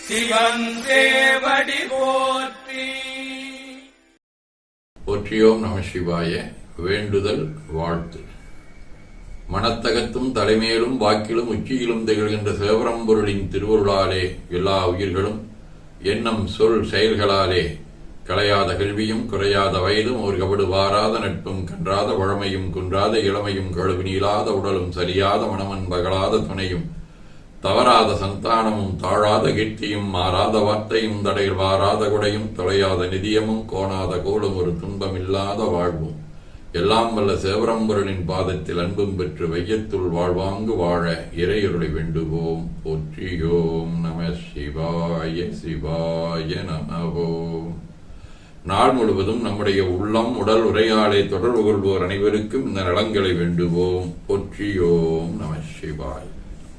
சிவன் சேவடி போற்றி. போற்றியோம் நம சிவாய. வேண்டுதல் வாழ்த்து. மனத்தகத்தும் தலைமையிலும் வாக்கிலும் உச்சியிலும் திகழ்கின்ற சிவபரம்பொருளின் திருவருளாலே எல்லா உயிர்களும் எண்ணம் சொல் செயல்களாலே களையாத கல்வியும் குறையாத வயதும் ஒரு கபடு வாராத நட்பும் கன்றாத வழமையும் குன்றாத இளமையும் கழுவு நீளாத உடலும் சரியாத மனமன் பகலாத துணையும் தவறாத சந்தானமும் தாழாத கீர்த்தியும் மாறாத வார்த்தையும் தடையில் வாராத குடையும் தொலையாத நிதியமும் கோணாத கோலும் ஒரு துன்பமில்லாத வாழ்வும் எல்லாம் வல்ல சிவபரம்பொருளின் பாதத்தில் அன்பும் பெற்று வையத்துள் வாழ்வாங்கு வாழ இறையருளை வேண்டுவோம். போற்றியோம் நம சிவாய. சிவாய நமவோம். நாள் முழுவதும் நம்முடைய உள்ளம் உடல் உரையாடை தொடர்பு கொள்வோர் அனைவருக்கும் இந்த நலங்களை வேண்டுவோம். போற்றியோம் நம சிவாய்.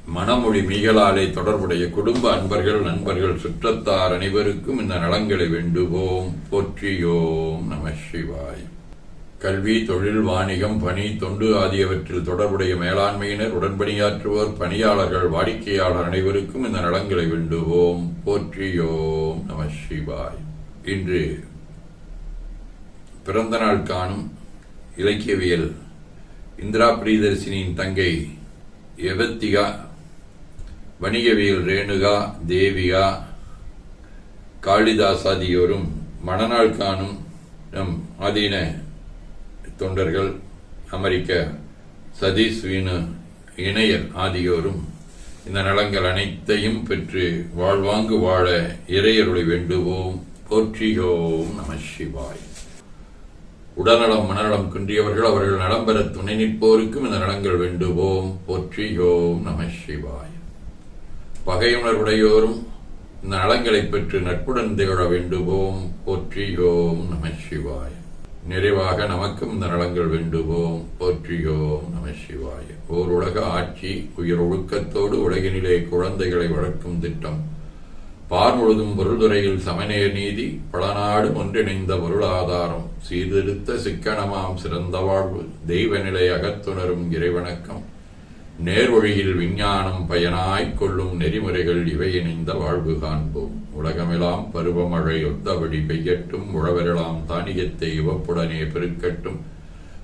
மனமொழி மீகளாலே தொடர்புடைய குடும்ப அன்பர்கள் நண்பர்கள் சுற்றத்தார் அனைவருக்கும் இந்த நலங்களை வேண்டுவோம். போற்றியோம் நம சிவாய். கல்வி தொழில் வாணிகம் பணி தொண்டு ஆகியவற்றில் தொடர்புடைய மேலாண்மையினர் உடன்பணியாற்றுவோர் பணியாளர்கள் வாடிக்கையாளர் அனைவருக்கும் இந்த நலங்களை வேண்டுவோம். போற்றியோம் நம சிவாய். இன்று பிறந்த நாள் காணும் இலக்கியவியல் இந்திரா பிரியதர்சினியின் தங்கை யவத்திகா, வணிகவியல் ரேணுகா, தேவிகா, காளிதாஸ் ஆகியோரும் மணநாள் காணும் நம் ஆதீன தொண்டர்கள் அமெரிக்க சதீஷ் வீணு இணையர் ஆகியோரும் இந்த நலங்கள் அனைத்தையும் பெற்று வாழ்வாங்கு வாழ இறையருளை வேண்டுவோம். போற்றியோம் நம சிவாய். உடல்நலம் மனநலம் குன்றியவர்கள் அவர்கள் நலம் பெற துணை நிற்போருக்கும் இந்த நலங்கள் வேண்டுவோம். போற்றியோம் நம சிவாய். பகையுணர்வுடையோரும் இந்த நலங்களை பெற்று நட்புடன் திகழ வேண்டுவோம். போற்றியோம் நம சிவாய். நிறைவாக நமக்கும் இந்த நலங்கள் வேண்டுவோம். போற்றியோம் நம சிவாய. ஓர் உலக ஆட்சி உயிர் ஒழுக்கத்தோடு உலகினிலே குழந்தைகளை வளர்க்கும் திட்டம் பார் முழுதும் பொருள்துறையில் சமநேர் நீதி பல நாடு ஒன்றிணைந்த பொருளாதாரம் சீர்திருத்த சிக்கனமாம் சிறந்த வாழ்வு தெய்வ நிலை அகத்துணரும் இறைவணக்கம் நேர்வழியில் விஞ்ஞானம் பயனாய்க் கொள்ளும் நெறிமுறைகள் இவை இணைந்த வாழ்வு காண்போம். உலகமெல்லாம் பருவமழை ஒத்தபடி பெய்யட்டும். உழவரெல்லாம் தானியத்தை இவப்புடனே பெருக்கட்டும்.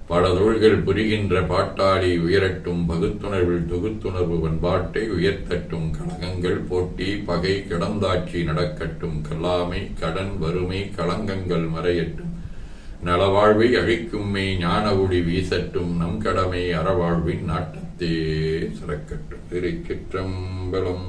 பல தொழில்கள் புரிகின்ற பாட்டாளி உயரட்டும். பகுத்துணர்வில் தொகுத்துணர்வு பண்பாட்டை உயர்த்தட்டும். கழகங்கள் போட்டி பகை கிடந்தாட்சி நடக்கட்டும். கல்லாமை கடன் வறுமை களங்கங்கள் மறையட்டும். நலவாழ்வை அழிக்கும்மை ஞான ஒளி வீசட்டும். நம் கடமை அறவாழ்வின் நாட்டத்தே சிறக்கட்டும். திருச்சிற்றம்பலம்.